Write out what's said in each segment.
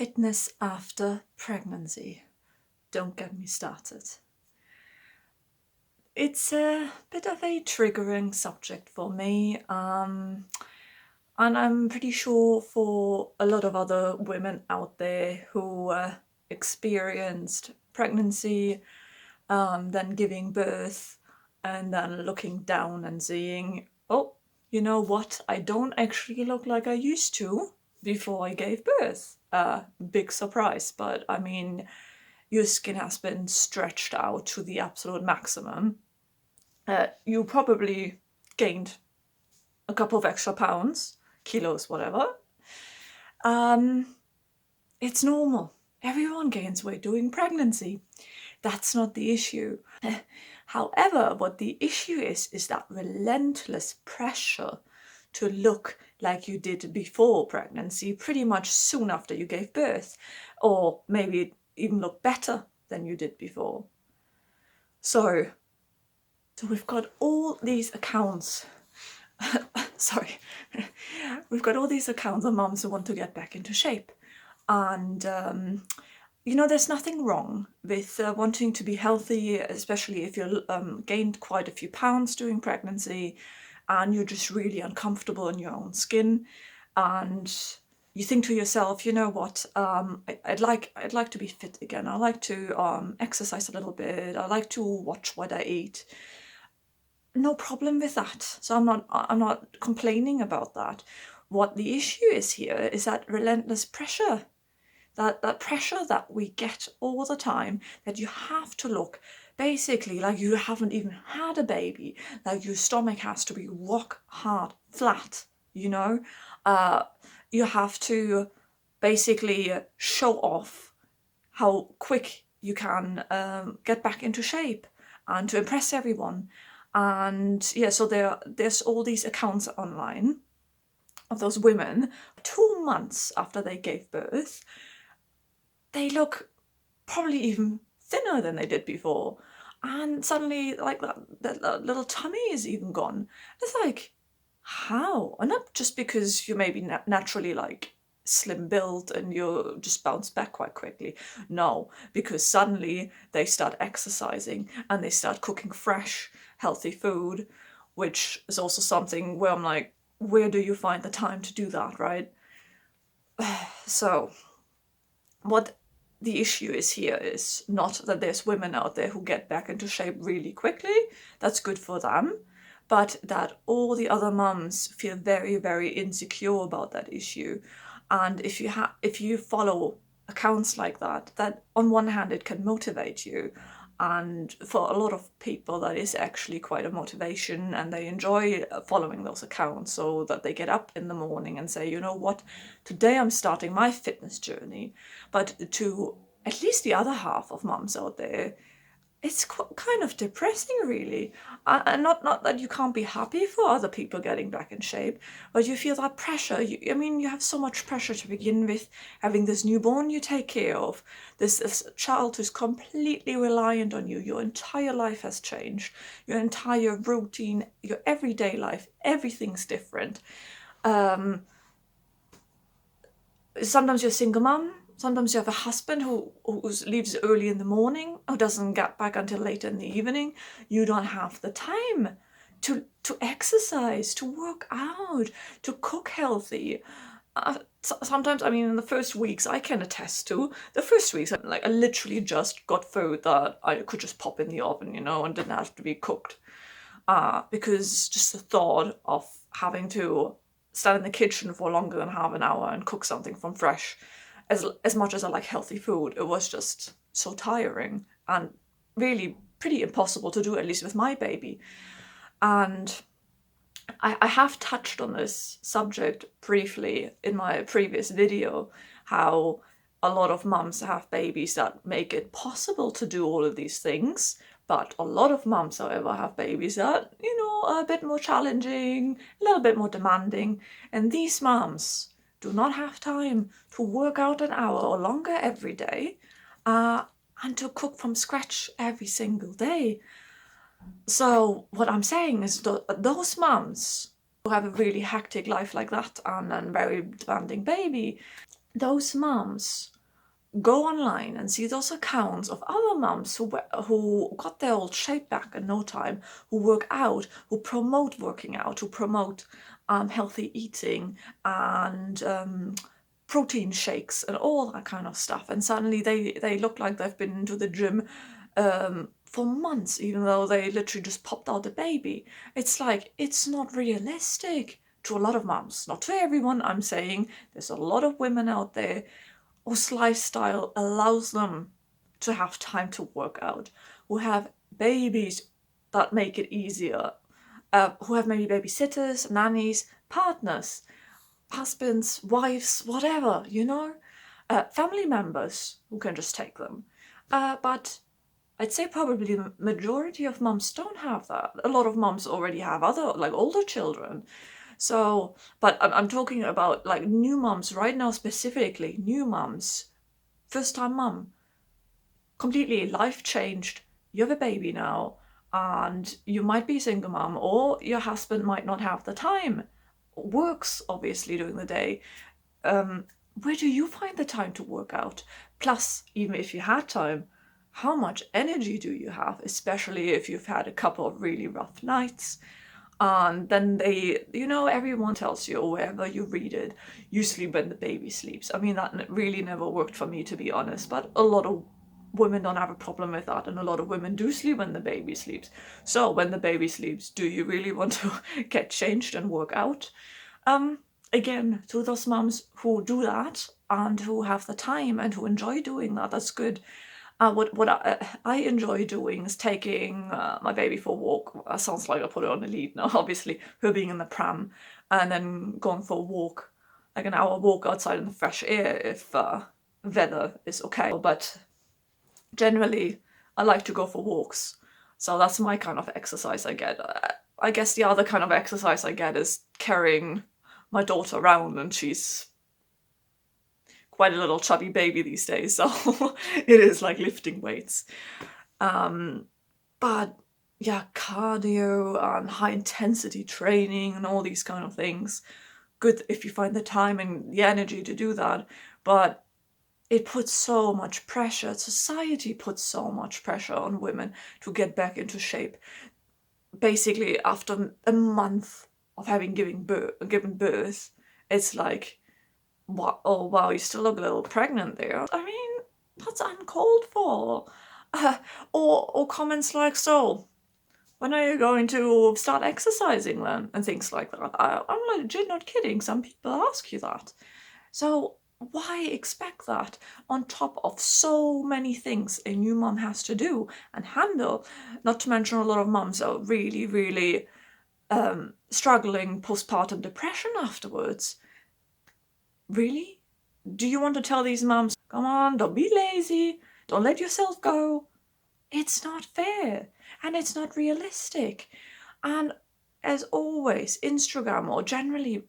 Fitness after pregnancy. Don't get me started. It's a bit of a triggering subject for me, and I'm pretty sure for a lot of other women out there who experienced pregnancy, then giving birth, and then looking down and seeing, oh, you know what? I don't actually look like I used to before I gave birth. Big surprise, but I mean, your skin has been stretched out to the absolute maximum. You probably gained a couple of extra pounds, kilos, whatever. It's normal. Everyone gains weight during pregnancy. That's not the issue. However, what the issue is that relentless pressure to look like you did before pregnancy, pretty much soon after you gave birth, or maybe even look better than you did before. So we've got all these accounts. Sorry. We've got all these accounts of mums who want to get back into shape. And there's nothing wrong with wanting to be healthy, especially if you gained quite a few pounds during pregnancy and you're just really uncomfortable in your own skin, and you think to yourself, you know what, I'd like to be fit again. I like to exercise a little bit. I like to watch what I eat. No problem with that. So I'm not complaining about that. What the issue is here is that relentless pressure. That pressure that we get all the time, that you have to look basically like you haven't even had a baby, like your stomach has to be rock hard flat, you have to basically show off how quick you can get back into shape and to impress everyone. And yeah, so there's all these accounts online of those women 2 months after they gave birth. They look probably even thinner than they did before. And suddenly, like, that little tummy is even gone. It's like, how? And not just because you're maybe naturally, like, slim built and you just bounce back quite quickly. No, because suddenly they start exercising and they start cooking fresh, healthy food, which is also something where I'm like, where do you find the time to do that, right? So, what the issue is here is not that there's women out there who get back into shape really quickly. That's good for them. But that all the other mums feel very, very insecure about that issue. And if you follow accounts like that, that on one hand it can motivate you, and for a lot of people that is actually quite a motivation, and they enjoy following those accounts, so that they get up in the morning and say, you know what, today I'm starting my fitness journey. But to at least the other half of mums out there, it's kind of depressing, really. And not that you can't be happy for other people getting back in shape, but you feel that pressure. You have so much pressure to begin with, having this newborn you take care of, this child who's completely reliant on you. Your entire life has changed, your entire routine, your everyday life, everything's different. Sometimes you're a single mum. Sometimes you have a husband who leaves early in the morning, who doesn't get back until later in the evening. You don't have the time to exercise, to work out, to cook healthy. Sometimes, in the first weeks, I can attest to, the first weeks, I literally just got food that I could just pop in the oven, and didn't have to be cooked. Because just the thought of having to stand in the kitchen for longer than half an hour and cook something from fresh, as much as I like healthy food, it was just so tiring and really pretty impossible to do, at least with my baby. And I have touched on this subject briefly in my previous video, how a lot of mums have babies that make it possible to do all of these things, but a lot of mums, however, have babies that, are a bit more challenging, a little bit more demanding, and these mums do not have time to work out an hour or longer every day, and to cook from scratch every single day. So what I'm saying is those mums who have a really hectic life like that and a very demanding baby, those moms go online and see those accounts of other moms who got their old shape back in no time, who work out, who promote working out, who promote healthy eating and protein shakes and all that kind of stuff. And suddenly they look like they've been into the gym for months, even though they literally just popped out a baby. It's like, it's not realistic to a lot of moms, not to everyone. I'm saying there's a lot of women out there whose lifestyle allows them to have time to work out, who have babies that make it easier, who have maybe babysitters, nannies, partners, husbands, wives, whatever, family members who can just take them. But I'd say probably the majority of mums don't have that. A lot of mums already have other, like older children. So, but I'm talking about like new mums right now, specifically new mums, first time mum, completely life changed. You have a baby now, and you might be a single mom, or your husband might not have the time, works obviously during the day. Where do you find the time to work out? Plus, even if you had time, how much energy do you have, especially if you've had a couple of really rough nights? And then everyone tells you, or wherever you read it, you sleep when the baby sleeps. I mean, that really never worked for me, to be honest, but a lot of women don't have a problem with that, and a lot of women do sleep when the baby sleeps. So when the baby sleeps, do you really want to get changed and work out? Again, to those moms who do that and who have the time and who enjoy doing that, that's good. What I enjoy doing is taking my baby for a walk. Sounds like I put it on a lead now, obviously, her being in the pram, and then going for a walk, like an hour walk outside in the fresh air if weather is okay. But generally, I like to go for walks. So that's my kind of exercise I get. I guess the other kind of exercise I get is carrying my daughter around, and she's quite a little chubby baby these days, so it is like lifting weights. But yeah, cardio and high intensity training and all these kind of things, good if you find the time and the energy to do that. But it puts so much pressure, society puts so much pressure on women to get back into shape. Basically, after a month of having given birth, it's like, oh wow, you still look a little pregnant there. I mean, that's uncalled for. Or comments like, so, when are you going to start exercising then? And things like that. I'm legit not kidding. Some people ask you that. So why expect that on top of so many things a new mom has to do and handle? Not to mention a lot of moms are really, really struggling postpartum depression afterwards. Really? Do you want to tell these moms, come on, don't be lazy, don't let yourself go? It's not fair and it's not realistic. And as always, Instagram or generally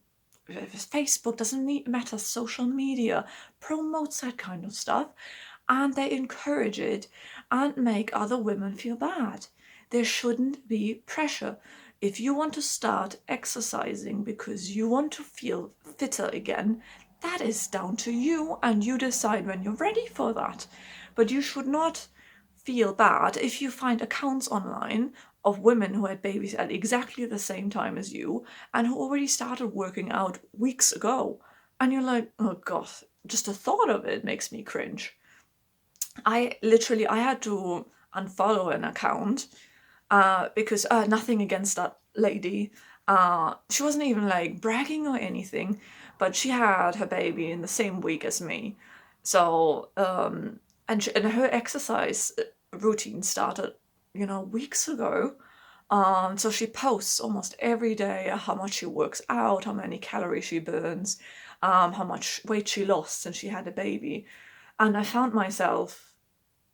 Facebook, doesn't matter, social media promotes that kind of stuff, and they encourage it and make other women feel bad. There shouldn't be pressure. If you want to start exercising because you want to feel fitter again, that is down to you, and you decide when you're ready for that. But you should not feel bad if you find accounts online of women who had babies at exactly the same time as you and who already started working out weeks ago. And you're like, oh god, just the thought of it makes me cringe. I had to unfollow an account because nothing against that lady. She wasn't even like bragging or anything, but she had her baby in the same week as me. So, and her exercise routine started, weeks ago. So she posts almost every day how much she works out, how many calories she burns, how much weight she lost since she had a baby. And I found myself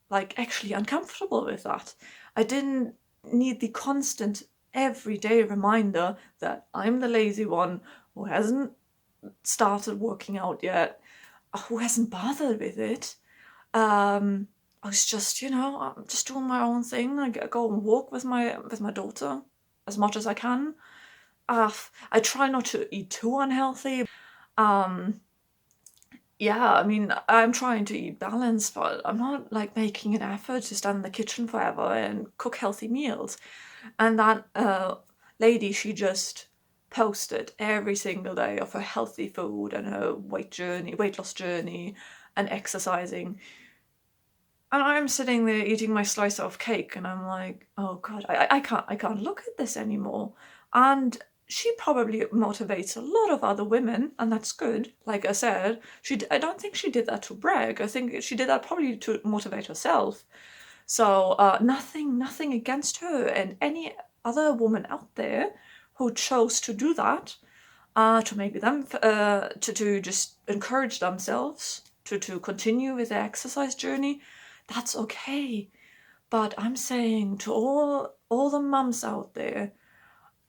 like actually uncomfortable with that. I didn't need the constant everyday reminder that I'm the lazy one who hasn't started working out yet, who hasn't bothered with it. I was just, I'm just doing my own thing. I go and walk with my daughter as much as I can. I try not to eat too unhealthy. Yeah, I mean, I'm trying to eat balanced, but I'm not like making an effort to stand in the kitchen forever and cook healthy meals. And that lady, she just posted every single day of her healthy food and her weight loss journey, and exercising. And I'm sitting there eating my slice of cake, and I'm like, oh God, I can't look at this anymore. And she probably motivates a lot of other women, and that's good. Like I said, I don't think she did that to brag. I think she did that probably to motivate herself. So nothing against her and any other woman out there who chose to do that, to maybe them to just encourage themselves to continue with their exercise journey. That's okay. But I'm saying to all the mums out there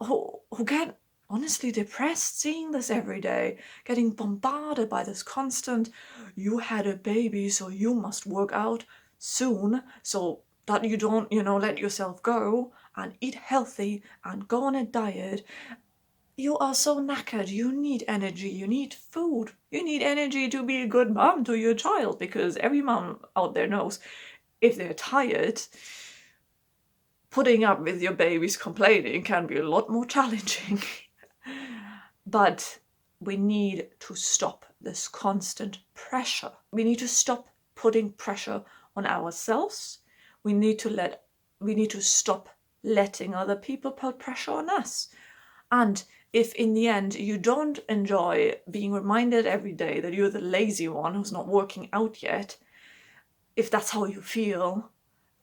who get honestly depressed seeing this every day, getting bombarded by this constant, you had a baby, so you must work out soon so that you don't, let yourself go and eat healthy and go on a diet. You are so knackered. You need energy. You need food. You need energy to be a good mom to your child, because every mom out there knows if they're tired, putting up with your baby's complaining can be a lot more challenging. But we need to stop this constant pressure. We need to stop putting pressure on ourselves. We need to stop letting other people put pressure on us. And if in the end you don't enjoy being reminded every day that you're the lazy one who's not working out yet, if that's how you feel,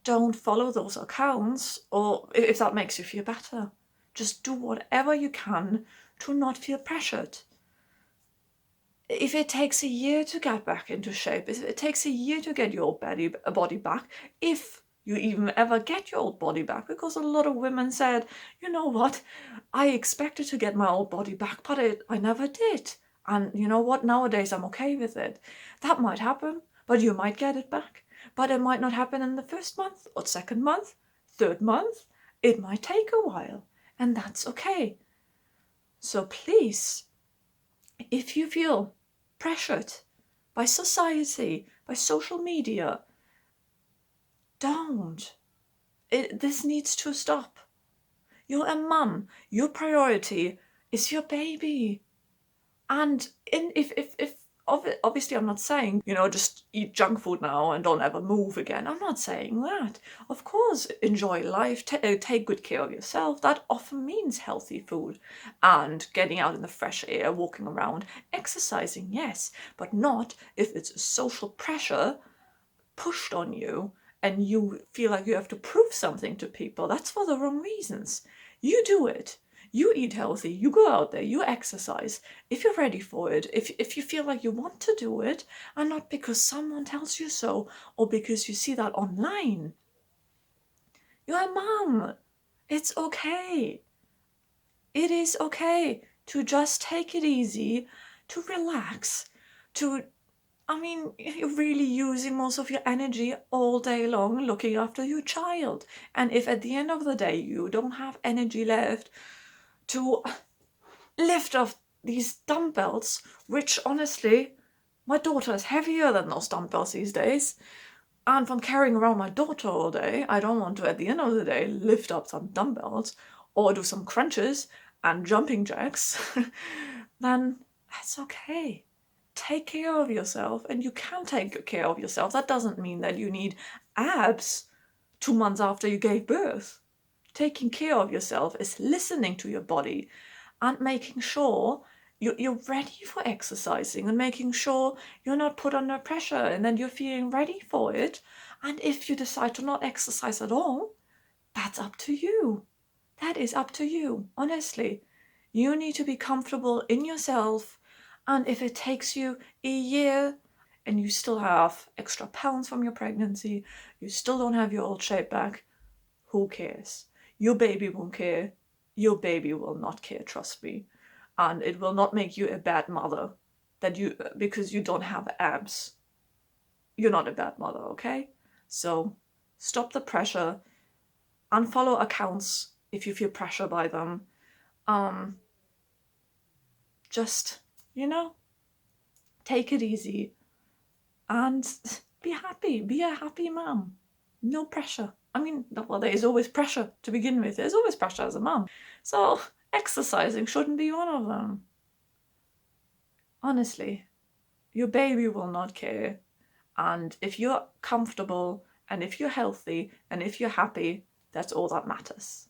don't follow those accounts, or if that makes you feel better. Just do whatever you can to not feel pressured. If it takes a year to get back into shape, if it takes a year to get your body back, if you even ever get your old body back, because a lot of women said, you know what, I expected to get my old body back, but I never did. And you know what, nowadays I'm okay with it. That might happen, but you might get it back. But it might not happen in the first month, or second month, third month. It might take a while, and that's okay. So please, if you feel pressured by society, by social media, don't. This needs to stop. You're a mum. Your priority is your baby. And if obviously I'm not saying, just eat junk food now and don't ever move again. I'm not saying that. Of course, enjoy life, take good care of yourself. That often means healthy food and getting out in the fresh air, walking around, exercising, yes, but not if it's a social pressure pushed on you and you feel like you have to prove something to people. That's for the wrong reasons. You do it. You eat healthy, you go out there, you exercise if you're ready for it, if you feel like you want to do it, and not because someone tells you so or because you see that online. You're a mom. It's okay. It is okay to just take it easy, to relax, you're really using most of your energy all day long looking after your child. And if at the end of the day you don't have energy left to lift off these dumbbells, which honestly, my daughter is heavier than those dumbbells these days. And from carrying around my daughter all day, I don't want to, at the end of the day, lift up some dumbbells or do some crunches and jumping jacks. Then that's okay. Take care of yourself, and you can take care of yourself. That doesn't mean that you need abs 2 months after you gave birth. Taking care of yourself is listening to your body and making sure you're ready for exercising, and making sure you're not put under pressure and then you're feeling ready for it. And if you decide to not exercise at all, that's up to you. That is up to you, honestly. You need to be comfortable in yourself. And if it takes you a year and you still have extra pounds from your pregnancy, you still don't have your old shape back, who cares? Your baby won't care. Your baby will not care, trust me. And it will not make you a bad mother because you don't have abs. You're not a bad mother, okay? So stop the pressure. Unfollow accounts if you feel pressure by them. Just, take it easy. and be happy. Be a happy mum. No pressure. I mean, well, there is always pressure to begin with. There's always pressure as a mum. So exercising shouldn't be one of them. Honestly, your baby will not care. And if you're comfortable and if you're healthy and if you're happy, that's all that matters.